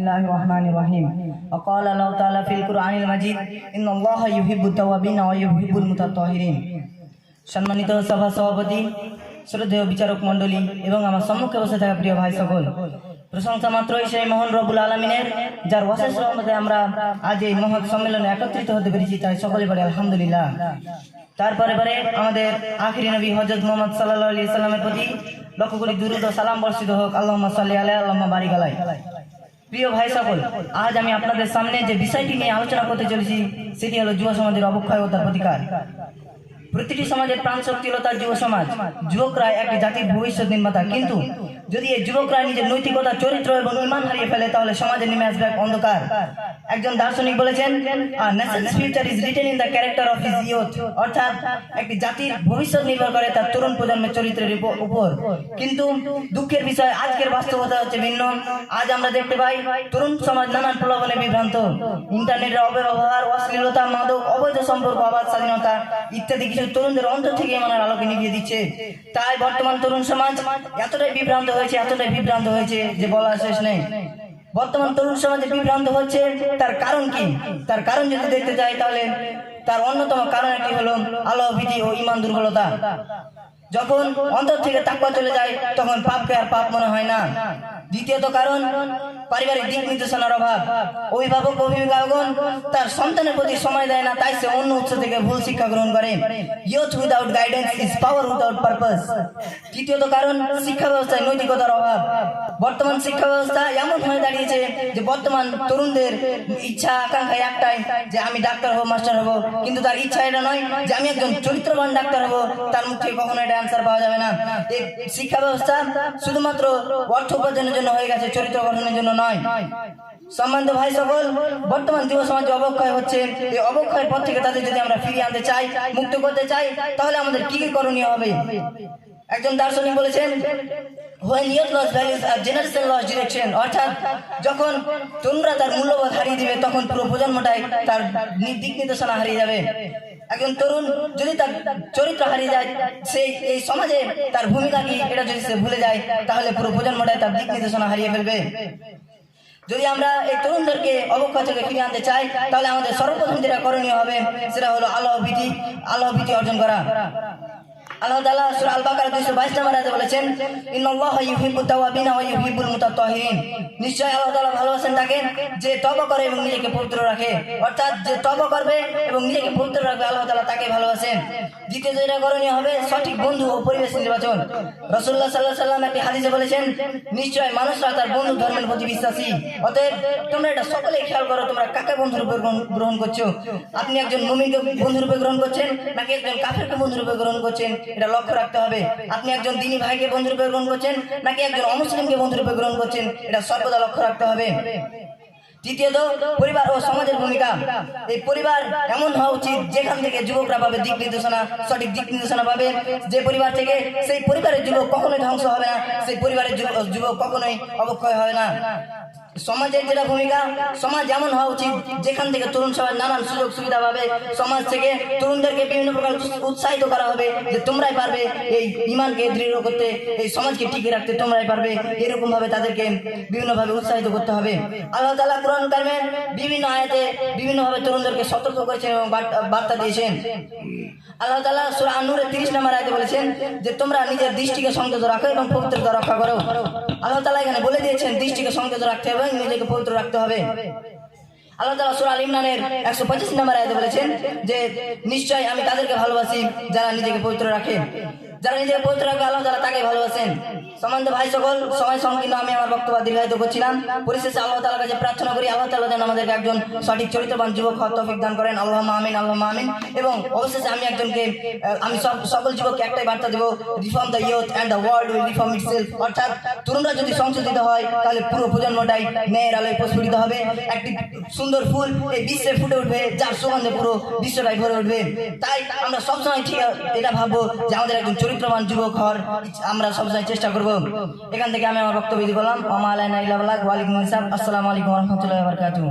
बिस्मिल्लाहिर रहमानिर रहीम वक़ाल अल्लाह ताला फिल कुरआनिल मजीद इन्नल्लाहा युहिब्बुत तव्वाबिन व युहिब्बुल मुतात्ताहिरिन। সম্মানিত সভা সভাপতি, শ্রদ্ধেয় বিচারক মণ্ডলী এবং আমার সম্মুখে বসে থাকা প্রিয় ভাই সকল, প্রশংসা মাত্রই সেই মহান রব্বুল আলামিনের, যার অশেষ রহমতে আমরা আজ এই মহৎ সম্মেলনে একত্রিত হতে পেরেছি, তাই সকলে বলে আলহামদুলিল্লাহ। তারপরে আমাদের আখিরি নবী হযরত মুহাম্মদ সাল্লাল্লাহু আলাইহি সাল্লামের প্রতি লক্ষ কোটি দুরূদ ও সালাম বর্ষিত হোক। আল্লাহুম্মা সাল্লি আলাইহি আল্লাহুম্মা বারিক আলাইহি। প্রিয় ভাই সকল, আজ আমি আপনাদের সামনে যে বিষয়টি নিয়ে আলোচনা করতে চলেছি সেটি হলো যুব সমাজের অবক্ষয় ও তার প্রতিকার। প্রতিটি সমাজের প্রাণ শক্তি হলো তার যুব সমাজ। যুবকরা একটি জাতির ভবিষ্যৎ নির্মাতা, কিন্তু যদি এই যুবকরা নিজের নৈতিকতা, চরিত্র এবং ঈমান হারিয়ে ফেলে তাহলে সমাজে নেমে আসবে এক অন্ধকার। একজন দার্শনিক বলেছেন, a nation's future is written in the character of his youth, অর্থাৎ একটি জাতির ভবিষ্যৎ নির্ভর করে তার তরুণ প্রজন্মের চরিত্রের উপর। কিন্তু দুঃখের বিষয়, আজকের বাস্তবতা হচ্ছে ভিন্ন। আজ আমরা দেখতে পাই তরুণ সমাজ নানান প্রলোভনে বিভ্রান্ত। ইন্টারনেটের অপব্যবহার, অশ্লীলতা, মাদক, অবৈধ সম্পর্ক, আবাদ স্বাধীনতা ইত্যাদি কিছু তরুণদের অন্তর থেকে ইমানের আলোকে নিভিয়ে দিচ্ছে। তাই বর্তমান তরুণ সমাজ এতটাই বিভ্রান্ত হয়েছে যে বলার শেষ নেই। বর্তমান তরুণ সমাজে বিভ্রান্ত হচ্ছে, তার কারণ কি? তার কারণ যদি দেখতে যাই তাহলে তার অন্যতম কারণ একটি হলো আল্লাহ ভীতি ও ঈমান দুর্বলতা। যখন অন্তর থেকে তাকওয়া চলে যায় তখন পাপকে আর পাপ মনে হয় না। দ্বিতীয়ত কারণ পারিবারিক দিক নির্দেশনার অভাব। অভিভাবক অভিভাবকগণ তার সন্তানের প্রতি সময় দেয় না, তাই সে অন্য উৎস থেকে ভুল শিক্ষা গ্রহণ করে। Youth without guidance is power without purpose. তৃতীয়ত কারণ শিক্ষা ব্যবস্থায় নৈতিকতার অভাব। বর্তমান শিক্ষা ব্যবস্থা এমন হয়ে দাঁড়িয়েছে যে বর্তমান তরুণদের ইচ্ছা আকাঙ্ক্ষা একটাই, যে আমি ডাক্তার হব, মাস্টার হব, কিন্তু তার ইচ্ছা এটা নয় যে আমি একজন চরিত্রবান ডাক্তার হব। তার মুখ থেকে কখনো এটা অ্যান্সার পাওয়া যাবে না। এই শিক্ষা ব্যবস্থা শুধুমাত্র অর্থ উপার্জনের জন্য হয়ে গেছে, চরিত্র গঠনের জন্য নয়। সম্মানিত ভাই সকল, বর্তমান যুব সমাজে অবক্ষয় হচ্ছে। এই অবক্ষয়ের পর থেকে তাদের যদি আমরা ফিরিয়ে আনতে চাই, মুক্ত করতে চাই, তাহলে আমাদের কি কি করণীয় হবে? একজন দার্শনিক বলেছেন, when youth lost values a generation lost direction, অর্থাৎ যখন তোমরা তার মূল্যবোধ হারিয়ে দিবে তখন পুরো প্রজন্মটাই তার দিক নির্দেশনা হারিয়ে যাবে। একজন তরুণ যদি তার চরিত্র হারিয়ে যায়, সেই এই সমাজে তার ভূমিকা কি এটা যদি সে ভুলে যায় তাহলে পুরো প্রজন্মটাই তার দিক নির্দেশনা হারিয়ে ফেলবে। যদি আমরা এই তরুণদেরকে অবক্ষয় থেকে ফিরিয়ে আনতে চাই তাহলে আমাদের সর্বপ্রথম যেটা করণীয় হবে সেটা হলো আল্লাহ ভীতি অর্জন করা। আল্লাহ তাআলা সূরা আল বাকারা 222 নম্বর আয়াতে বলেছেন, ইন্নাল্লাহা ইউহিব্বুত তাওয়াবিন ওয়া ইউহিব্বুল মুতাত্তাহিরিন। নিশ্চয়ই আল্লাহ তাআলা ভালোবাসেন তাকে যে তওবা করে এবং নিজেকে পবিত্র রাখে। অর্থাৎ যে তওবা করবে এবং নিজেকে পবিত্র রাখবে আল্লাহ তাআলা তাকে ভালোবাসেন। দ্বিতীয় যেটা করণীয় হবে সঠিক বন্ধু ও পরিবেশ নির্বাচন। রাসূলুল্লাহ সাল্লাল্লাহু আলাইহি ওয়াসাল্লাম একটি হাদিসে বলেছেন, নিশ্চয়ই মানুষরা তার বন্ধু ধর্মের প্রতি বিশ্বাসী। অতএব তোমরা এটা সকলেই খেয়াল করো, তোমরা কাকে বন্ধুরূপে গ্রহণ করছো? আপনি একজন মুমিনকে বন্ধুরূপে গ্রহণ করছেন নাকি একজন কাফেরকে বন্ধুরূপে গ্রহণ করছেন? এটা লক্ষ্য রাখতে হবে। আপনি একজন দ্বীনী ভাইকে বন্ধুরূপে গ্রহণ করছেন নাকি একজন অমুসলিমকে বন্ধুরূপে গ্রহণ করছেন? এটা সর্বদা লক্ষ্য রাখতে হবে। তৃতীয়ত পরিবার ও সমাজের ভূমিকা। এই পরিবার এমন হওয়া উচিত যেখান থেকে যুবকরা পাবে দিক নির্দেশনা, সঠিক দিক নির্দেশনা পাবে। যে পরিবার থেকে, সেই পরিবারের যুবক কখনোই ধ্বংস হবে না, সেই পরিবারের যুবক কখনোই অবক্ষয় হবে না। সমাজের যেটা ভূমিকা, সমাজ এমন হওয়া উচিত যেখান থেকে তরুণ সমাজ নানান সুযোগ সুবিধা পাবে। সমাজ থেকে তরুণদেরকে বিভিন্ন প্রকার উৎসাহিত করা হবে যে তোমরাই পারবে এই ঈমানকে দৃঢ় করতে, এই সমাজকে টিকিয়ে রাখতে তোমরাই পারবে। এরকম ভাবে তাদেরকে বিভিন্নভাবে উৎসাহিত করতে হবে। আল্লাহ তাআলা কুরআন কারিমে বিভিন্ন আয়াতে বিভিন্নভাবে তরুণদেরকে সতর্ক করেছেন এবং বার্তা দিয়েছেন। আল্লাহ তাআলা সূরা আন-নূরের 30 নম্বর আয়াতে বলেছেন যে তোমরা নিজের দৃষ্টিকে সংযত রাখো এবং পবিত্রতা রক্ষা করো। আল্লাহ তাআলা এখানে বলে দিয়েছেন দৃষ্টিকে সংযত রাখতে হবে, নিজেকে পবিত্র রাখতে হবে। আল্লাহ তাআলা সূরা আল ইমরানের 125 নম্বর আয়াতে বলেছেন যে নিশ্চয়ই আমি তাদেরকে ভালোবাসি যারা নিজেকে পবিত্র রাখে। যারা নিজেকে পবিত্র রাখবে আল্লাহ তাআলা তাকে ভালোবাসেন। সম্মানিত ভাই সকল, সময় সংকীর্ণ, আমি আমার বক্তব্য দীর্ঘায়িত করছিলাম। পরিশেষে আল্লাহ তাআলার কাছে প্রার্থনা করি আল্লাহ তাআলা যেন আমাদেরকে একজন সঠিক চরিত্রবান যুবক হওয়ার তৌফিক দান করেন। আল্লাহুম্মা আমিন, আল্লাহুম্মা আমিন। এবং অবশেষে আমি সকল যুবককে একটাই বার্তা দেব, reform the youth and the world will reform itself. অর্থাৎ তরুণরা যদি সংশোধিত হয় তাহলে পুরো প্রজন্মটাই ন্যায়ের আলোয় প্রস্ফুটিত হবে। একটি সুন্দর ফুল এই বিশ্বে ফুটে উঠবে, যার সুগন্ধে পুরো বিশ্বটাই ভরে উঠবে। তাই আমরা সবসময় ঠিক এটা ভাববো যে আমাদের একজন চরিত্রবান যুবক হওয়ার আমরা সবসময় চেষ্টা করব। এখান থেকে আমি আমার বক্তব্য দিলাম। ওয়া মা আলাইনা ইল্লা বালাগ। ওয়া আলাইকুম আসসালাম। আসসালামু আলাইকুম ওয়া রাহমাতুল্লাহি ওয়া বারাকাতুহু।